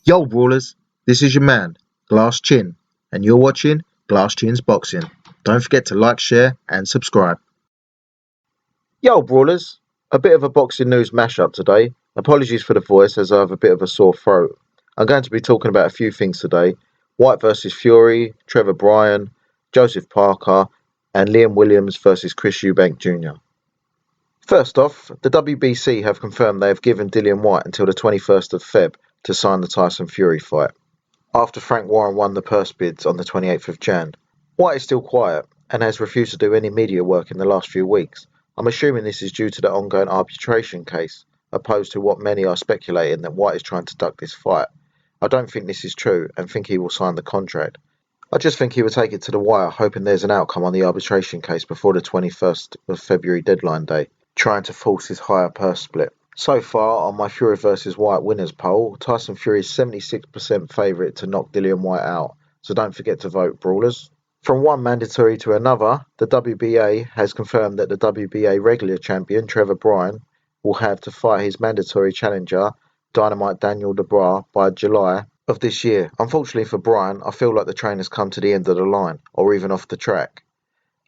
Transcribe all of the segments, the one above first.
Yo brawlers, this is your man, Glass Chin, and you're watching Glass Chin's Boxing. Don't forget to like, share and subscribe. Yo brawlers, a bit of a boxing news mashup today. Apologies for the voice as I have a bit of a sore throat. I'm going to be talking about a few things today. Whyte versus Fury, Trevor Bryan, Joseph Parker and Liam Williams versus Chris Eubank Jr. First off, the WBC have confirmed they have given Dillian Whyte until the 21st of Feb to sign the Tyson Fury fight, after Frank Warren won the purse bids on the 28th of Jan. Whyte is still quiet and has refused to do any media work in the last few weeks. I'm assuming this is due to the ongoing arbitration case, opposed to what many are speculating that Whyte is trying to duck this fight. I don't think this is true and think he will sign the contract. I just think he will take it to the wire, hoping there's an outcome on the arbitration case before the 21st of February deadline day, trying to force his higher purse split. So far, on my Fury vs Whyte winners poll, Tyson Fury is 76% favourite to knock Dillian Whyte out, so don't forget to vote, brawlers. From one mandatory to another, the WBA has confirmed that the WBA regular champion, Trevor Bryan, will have to fight his mandatory challenger, Dynamite Daniel Dubois, by July of this year. Unfortunately for Bryan, I feel like the train has come to the end of the line, or even off the track.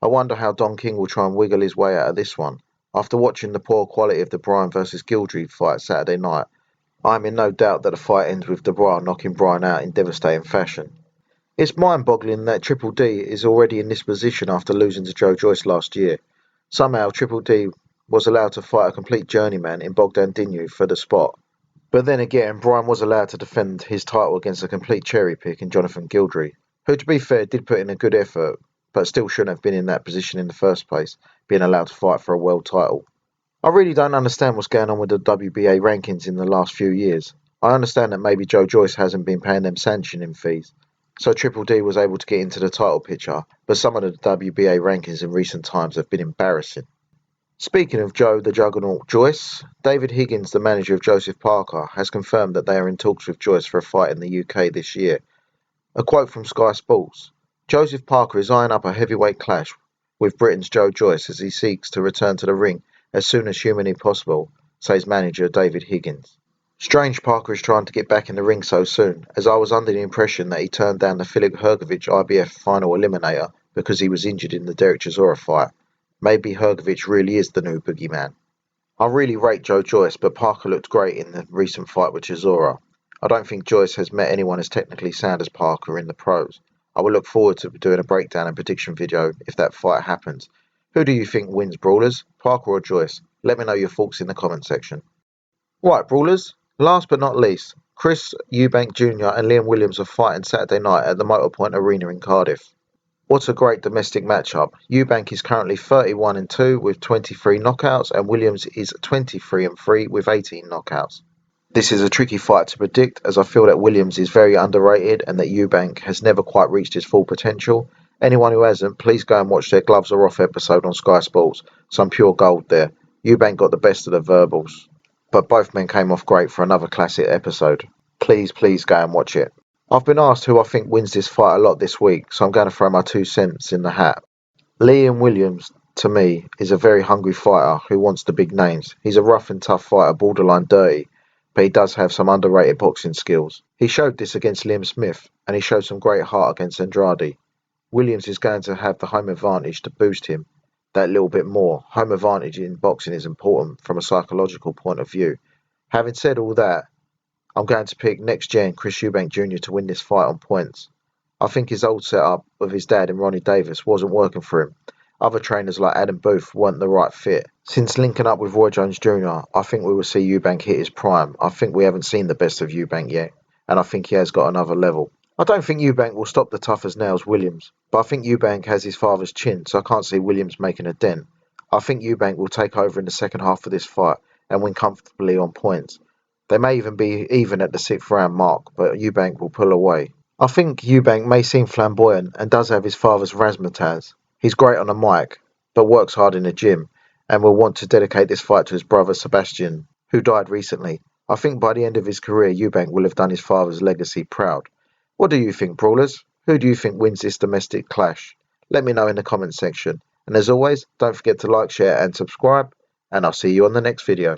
I wonder how Don King will try and wiggle his way out of this one. After watching the poor quality of the Bryan vs Gildry fight Saturday night, I am in no doubt that the fight ends with Dubois knocking Bryan out in devastating fashion. It's mind-boggling that Triple D is already in this position after losing to Joyce last year. Somehow Triple D was allowed to fight a complete journeyman in Bogdan Dinu for the spot. But then again, Bryan was allowed to defend his title against a complete cherry pick in Jonathan Gildry, who, to be fair, did put in a good effort, but still shouldn't have been in that position in the first place, being allowed to fight for a world title. I really don't understand what's going on with the WBA rankings in the last few years. I understand that maybe Joyce hasn't been paying them sanctioning fees, so Triple D was able to get into the title picture, but some of the WBA rankings in recent times have been embarrassing. Speaking of Joe the Juggernaut Joyce, David Higgins, the manager of Joseph Parker, has confirmed that they are in talks with Joyce for a fight in the UK this year. A quote from Sky Sports: Joseph Parker is eyeing up a heavyweight clash with Britain's Joe Joyce as he seeks to return to the ring as soon as humanly possible, says manager David Higgins. Strange Parker is trying to get back in the ring so soon, as I was under the impression that he turned down the Filip Hrgović IBF final eliminator because he was injured in the Derek Chisora fight. Maybe Hrgović really is the new boogeyman. I really rate Joe Joyce, but Parker looked great in the recent fight with Chisora. I don't think Joyce has met anyone as technically sound as Parker in the pros. I will look forward to doing a breakdown and prediction video if that fight happens. Who do you think wins, brawlers? Parker or Joyce? Let me know your thoughts in the comment section. Right, brawlers, last but not least, Chris Eubank Jr. and Liam Williams are fighting Saturday night at the Motorpoint Arena in Cardiff. What a great domestic matchup. Eubank is currently 31-2 with 23 knockouts and Williams is 23-3 with 18 knockouts. This is a tricky fight to predict, as I feel that Williams is very underrated and that Eubank has never quite reached his full potential. Anyone who hasn't, please go and watch their Gloves Are Off episode on Sky Sports. Some pure gold there. Eubank got the best of the verbals, but both men came off great for another classic episode. Please go and watch it. I've been asked who I think wins this fight a lot this week, so I'm going to throw my 2 cents in the hat. Liam Williams, to me, is a very hungry fighter who wants the big names. He's a rough and tough fighter, borderline dirty, but he does have some underrated boxing skills. He showed this against Liam Smith, and he showed some great heart against Andrade. Williams is going to have the home advantage to boost him that little bit more. Home advantage in boxing is important from a psychological point of view. Having said all that, I'm going to pick next gen Chris Eubank Jr. to win this fight on points. I think his old setup with his dad and Ronnie Davis wasn't working for him. Other trainers like Adam Booth weren't the right fit. Since linking up with Roy Jones Jr., I think we will see Eubank hit his prime. I think we haven't seen the best of Eubank yet, and I think he has got another level. I don't think Eubank will stop the tough as nails Williams, but I think Eubank has his father's chin, so I can't see Williams making a dent. I think Eubank will take over in the second half of this fight and win comfortably on points. They may even be even at the 6th round mark, but Eubank will pull away. I think Eubank may seem flamboyant and does have his father's razzmatazz. He's great on the mic, but works hard in the gym, and will want to dedicate this fight to his brother Sebastian, who died recently. I think by the end of his career, Eubank will have done his father's legacy proud. What do you think, brawlers? Who do you think wins this domestic clash? Let me know in the comment section. And as always, don't forget to like, share and subscribe, and I'll see you on the next video.